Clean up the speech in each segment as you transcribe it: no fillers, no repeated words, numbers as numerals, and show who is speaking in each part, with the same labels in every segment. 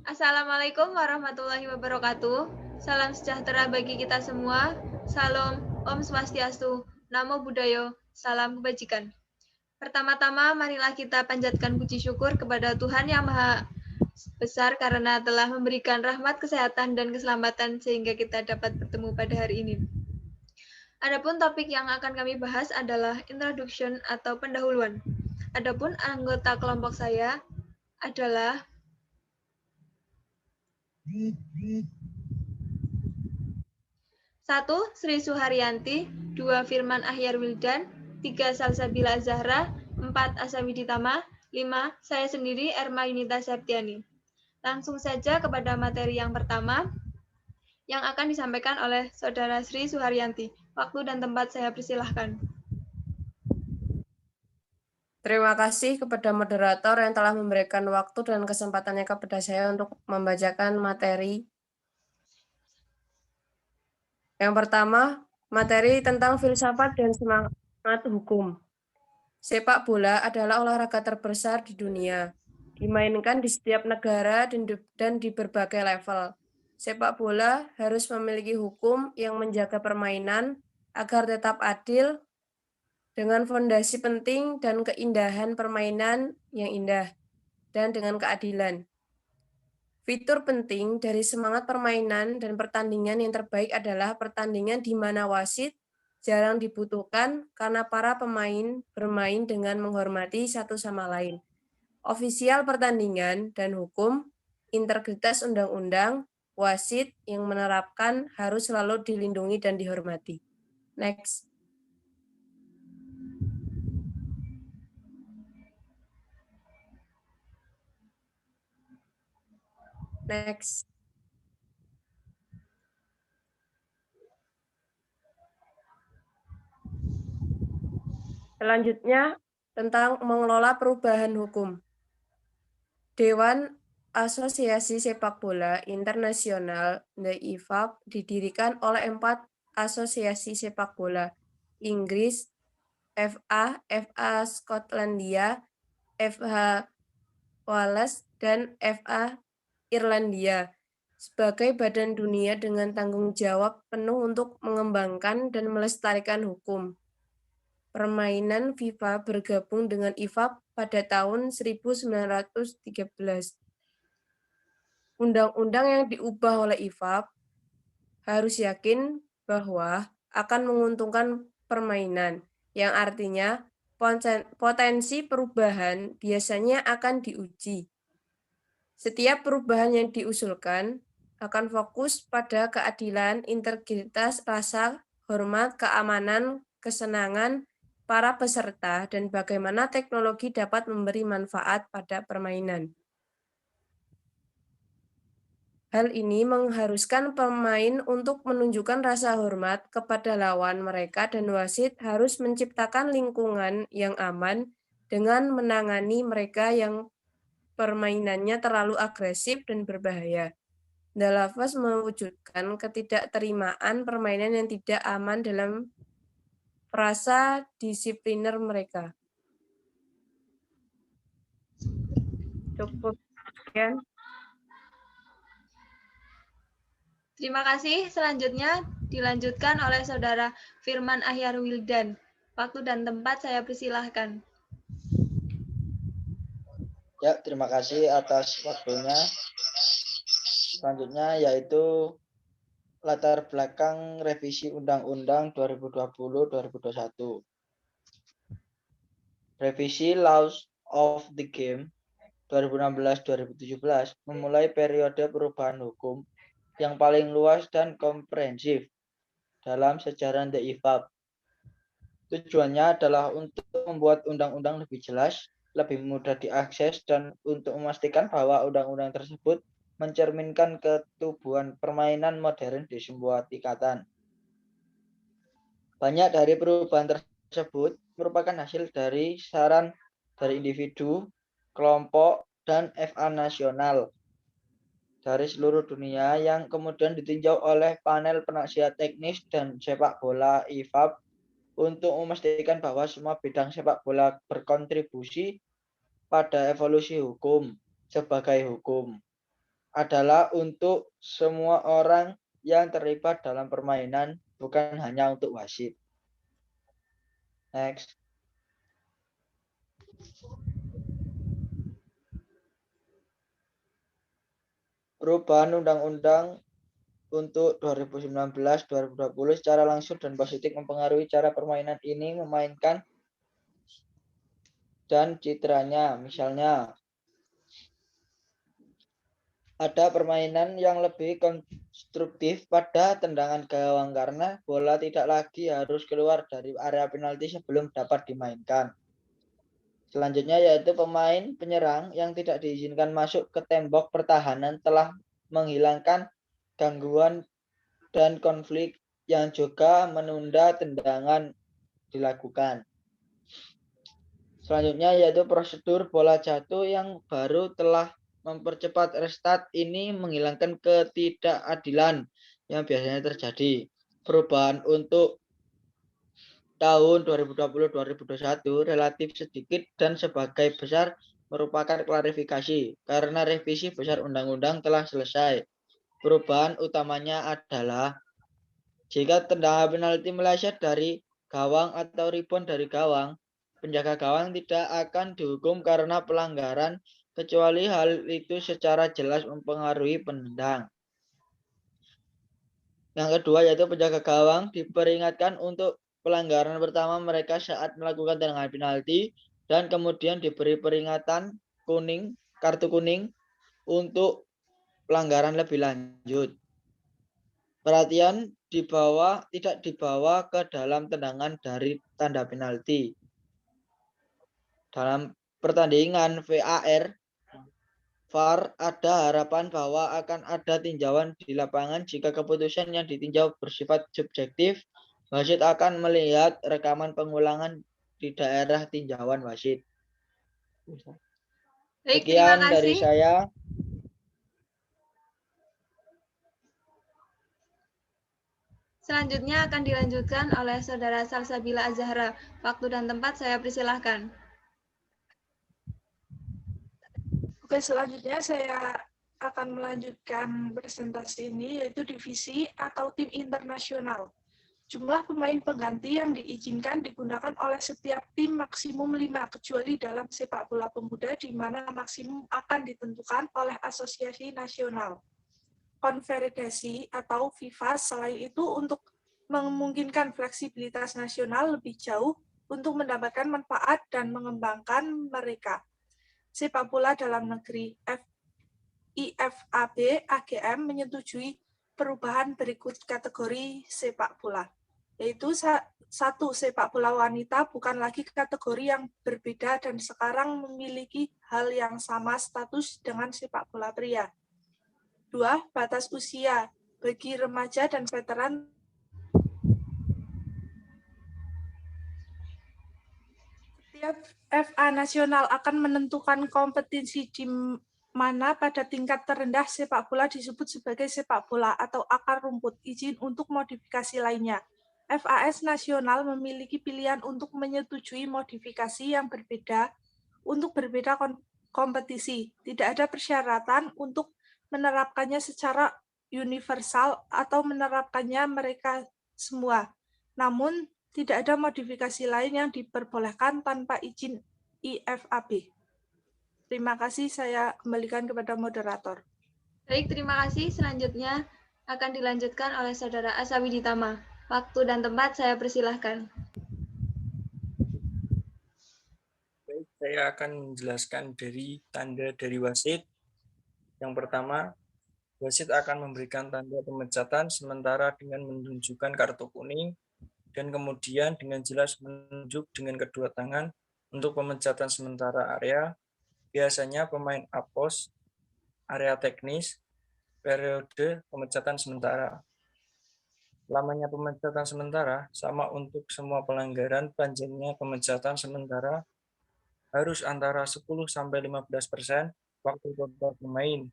Speaker 1: Assalamualaikum warahmatullahi wabarakatuh. Salam sejahtera bagi kita semua. Salam Om Swastiastu, Namo Buddhaya, salam kebajikan. Pertama-tama, marilah kita panjatkan puji syukur kepada Tuhan Yang Maha Besar karena telah memberikan rahmat, kesehatan, dan keselamatan sehingga kita dapat bertemu pada hari ini. Adapun topik yang akan kami bahas adalah introduction atau pendahuluan. Adapun anggota kelompok saya adalah 1. Sri Suharyanti, 2. Firman Ahyar Wildan, 3. Salsabila Zahra, 4. Asawiditama, 5. Saya sendiri Erma Yunita Septiani. Langsung saja kepada materi yang pertama yang akan disampaikan oleh Saudara Sri Suharyanti. Waktu dan tempat saya persilahkan.
Speaker 2: Terima kasih kepada moderator yang telah memberikan waktu dan kesempatannya kepada saya untuk membacakan materi. Yang pertama, materi tentang filsafat dan semangat hukum. Sepak bola adalah olahraga terbesar di dunia, dimainkan di setiap negara dan di berbagai level. Sepak bola harus memiliki hukum yang menjaga permainan agar tetap adil, dengan fondasi penting dan keindahan permainan yang indah, dan dengan keadilan. Fitur penting dari semangat permainan dan pertandingan yang terbaik adalah pertandingan di mana wasit jarang dibutuhkan karena para pemain bermain dengan menghormati satu sama lain. Ofisial pertandingan dan hukum, integritas undang-undang, wasit yang menerapkan harus selalu dilindungi dan dihormati. Next. Next. Selanjutnya, tentang mengelola perubahan hukum. Dewan Asosiasi Sepak Bola Internasional (IFAB) didirikan oleh 4 asosiasi sepak bola: Inggris, FA, FA Skotlandia, FH Wales, dan FA Irlandia, sebagai badan dunia dengan tanggung jawab penuh untuk mengembangkan dan melestarikan hukum. Permainan FIFA bergabung dengan IFAB pada tahun 1913. Undang-undang yang diubah oleh IFAB harus yakin bahwa akan menguntungkan permainan, yang artinya potensi perubahan biasanya akan diuji. Setiap perubahan yang diusulkan akan fokus pada keadilan, integritas, rasa hormat, keamanan, kesenangan para peserta, dan bagaimana teknologi dapat memberi manfaat pada permainan. Hal ini mengharuskan pemain untuk menunjukkan rasa hormat kepada lawan mereka dan wasit harus menciptakan lingkungan yang aman dengan menangani mereka yang permainannya terlalu agresif dan berbahaya. Dalafas mewujudkan ketidakterimaan permainan yang tidak aman dalam frasa disipliner mereka. Cukup sekian.
Speaker 1: Terima kasih. Selanjutnya dilanjutkan oleh Saudara Firman Ahyar Wildan. Waktu dan tempat saya persilahkan.
Speaker 3: Ya, terima kasih atas waktunya. Selanjutnya yaitu latar belakang revisi Undang-Undang 2020-2021. Revisi Laws of the Game 2016-2017 memulai periode perubahan hukum yang paling luas dan komprehensif dalam sejarah The IFAB. Tujuannya adalah untuk membuat undang-undang lebih jelas, lebih mudah diakses, dan untuk memastikan bahwa undang-undang tersebut mencerminkan ketubuhan permainan modern di sebuah tingkatan. Banyak dari perubahan tersebut merupakan hasil dari saran dari individu, kelompok, dan FA nasional dari seluruh dunia yang kemudian ditinjau oleh panel penasihat teknis dan sepak bola IFAB untuk memastikan bahwa semua bidang sepak bola berkontribusi pada evolusi hukum sebagai hukum. adalah untuk semua orang yang terlibat dalam permainan, bukan hanya untuk wasit. Next. Perubahan undang-undang untuk 2019-2020 secara langsung dan positif mempengaruhi cara permainan ini memainkan dan citranya. Misalnya, ada permainan yang lebih konstruktif pada tendangan gawang karena bola tidak lagi harus keluar dari area penalti sebelum dapat dimainkan. Selanjutnya yaitu pemain penyerang yang tidak diizinkan masuk ke tembok pertahanan telah menghilangkan gangguan dan konflik yang juga menunda tendangan dilakukan. Selanjutnya yaitu prosedur bola jatuh yang baru telah mempercepat restart ini menghilangkan ketidakadilan yang biasanya terjadi. Perubahan untuk tahun 2020-2021 relatif sedikit dan sebagai besar merupakan klarifikasi karena revisi besar undang-undang telah selesai. Perubahan utamanya adalah jika tendangan penalti meleset dari gawang atau rebound dari gawang, penjaga gawang tidak akan dihukum karena pelanggaran kecuali hal itu secara jelas mempengaruhi penendang. Yang kedua yaitu penjaga gawang diperingatkan untuk pelanggaran pertama mereka saat melakukan tendangan penalti dan kemudian diberi peringatan kuning, kartu kuning untuk pelanggaran lebih lanjut. Perhatian tidak dibawa ke dalam tendangan dari tanda penalti. Dalam pertandingan VAR ada harapan bahwa akan ada tinjauan di lapangan jika keputusan yang ditinjau bersifat subjektif. Wasit akan melihat rekaman pengulangan di daerah tinjauan wasit.
Speaker 1: Baik, terima
Speaker 3: Sekian dari
Speaker 1: kasih.
Speaker 3: saya.
Speaker 1: Selanjutnya akan dilanjutkan oleh Saudara Salsabila Azahra. Waktu dan tempat saya persilahkan.
Speaker 4: Oke, selanjutnya saya akan melanjutkan presentasi ini, yaitu divisi atau tim internasional. Jumlah pemain pengganti yang diizinkan digunakan oleh setiap tim maksimum 5, kecuali dalam sepak bola pemuda di mana maksimum akan ditentukan oleh Asosiasi Nasional. Konfederasi atau FIFA selain itu untuk memungkinkan fleksibilitas nasional lebih jauh untuk mendapatkan manfaat dan mengembangkan mereka. Sepak bola dalam negeri IFAB AGM menyetujui perubahan berikut kategori sepak bola, yaitu satu, sepak bola wanita bukan lagi kategori yang berbeda dan sekarang memiliki hal yang sama status dengan sepak bola pria. 2, batas usia bagi remaja dan veteran setiap FA nasional akan menentukan kompetisi di mana pada tingkat terendah sepak bola disebut sebagai sepak bola atau akar rumput, izin untuk modifikasi lainnya. FAS nasional memiliki pilihan untuk menyetujui modifikasi yang berbeda untuk berbeda kompetisi. Tidak ada persyaratan untuk menerapkannya secara universal atau menerapkannya mereka semua. Namun, tidak ada modifikasi lain yang diperbolehkan tanpa izin IFAB. Terima kasih, saya kembalikan kepada moderator.
Speaker 1: Baik, terima kasih. Selanjutnya akan dilanjutkan oleh Saudara Asawi Ditama. Waktu dan tempat saya persilahkan.
Speaker 5: Baik, saya akan menjelaskan dari tanda dari wasit. Yang pertama, wasit akan memberikan tanda pemecatan sementara dengan menunjukkan kartu kuning dan kemudian dengan jelas menunjuk dengan kedua tangan untuk pemecatan sementara area. Biasanya pemain apos, area teknis, periode pemecatan sementara. Lamanya pemecatan sementara sama untuk semua pelanggaran. Panjangnya pemecatan sementara harus antara 10-15% waktu total pemain.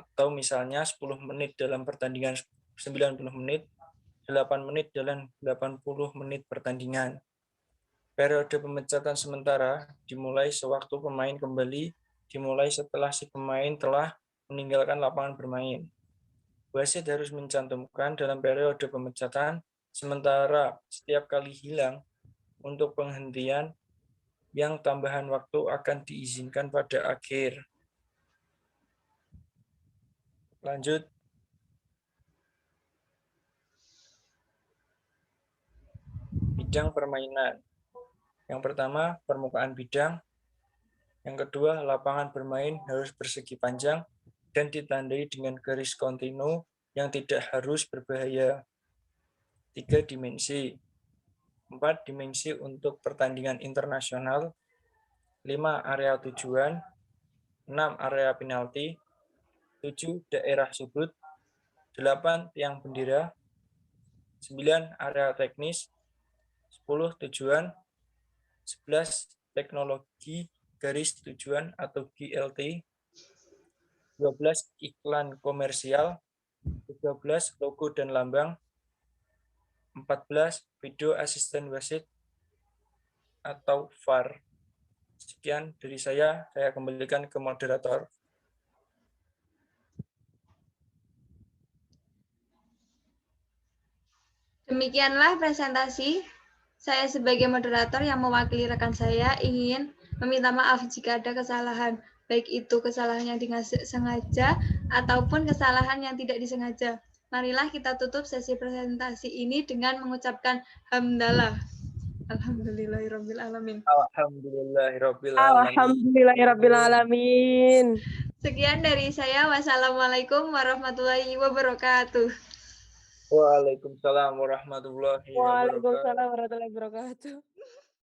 Speaker 5: Atau misalnya 10 menit dalam pertandingan 90 menit, 8 menit dalam 80 menit pertandingan. Periode pemecatan sementara dimulai sewaktu pemain kembali, dimulai setelah si pemain telah meninggalkan lapangan bermain. Wasit harus mencantumkan dalam periode pemecatan, sementara setiap kali hilang untuk penghentian yang tambahan waktu akan diizinkan pada akhir. Lanjut. Bidang permainan. Yang pertama, permukaan bidang. Yang kedua, lapangan bermain harus persegi panjang dan ditandai dengan garis kontinu yang tidak harus berbahaya. 3 dimensi. 4 dimensi untuk pertandingan internasional. 5 area tujuan. 6 area penalti. 7 daerah sudut. 8 tiang bendera. 9 area teknis. 10 tujuan. 11 teknologi garis tujuan atau GLT. 12 iklan komersial. 13 logo dan lambang. 14 video asisten wasit atau VAR. Sekian dari saya kembalikan ke moderator.
Speaker 1: Demikianlah presentasi. Saya sebagai moderator yang mewakili rekan saya ingin meminta maaf jika ada kesalahan, baik itu kesalahan yang disengaja ataupun kesalahan yang tidak disengaja. Marilah kita tutup sesi presentasi ini dengan mengucapkan hamdalah. Alhamdulillahirabbil alamin.
Speaker 5: Alhamdulillahirabbil alamin.
Speaker 2: Alhamdulillahirabbil alamin.
Speaker 1: Sekian dari saya. Wassalamualaikum warahmatullahi wabarakatuh.
Speaker 5: Waalaikumsalam warahmatullahi wabarakatuh.
Speaker 2: Waalaikumsalam warahmatullahi wabarakatuh.